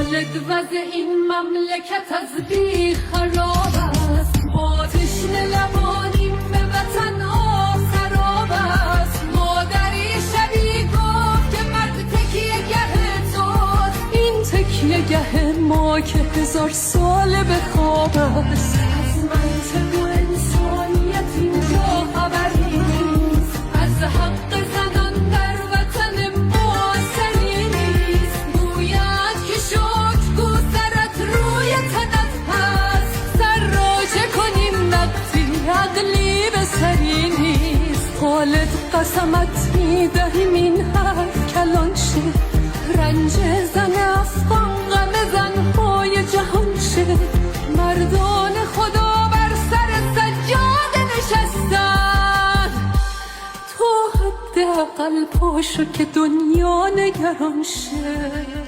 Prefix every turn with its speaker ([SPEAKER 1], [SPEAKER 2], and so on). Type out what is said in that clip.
[SPEAKER 1] حالت وضع این مملکت از بی خراب است، با تشنه لبانیم به وطن آفتاب است. مادری شبی گفت که مرد تکیه گه توست، این تکیه گه ما که 1000 سال به خواب است. از منطق و انسانیت اینجا خبری نیست، از حق زنان در وطن ما سری نیست. گوید که شکر سرت روی تنت هست، سر راجع کنیم وقتی عقلی به سری نیست. خالد قسمت میدهیم این حرف کلان شه، رنج زن افغان غم زنهای جهان شه. مردان خدا بر سر سجاده نشستن، تو حداقل پاشو که دنیا نگران شه.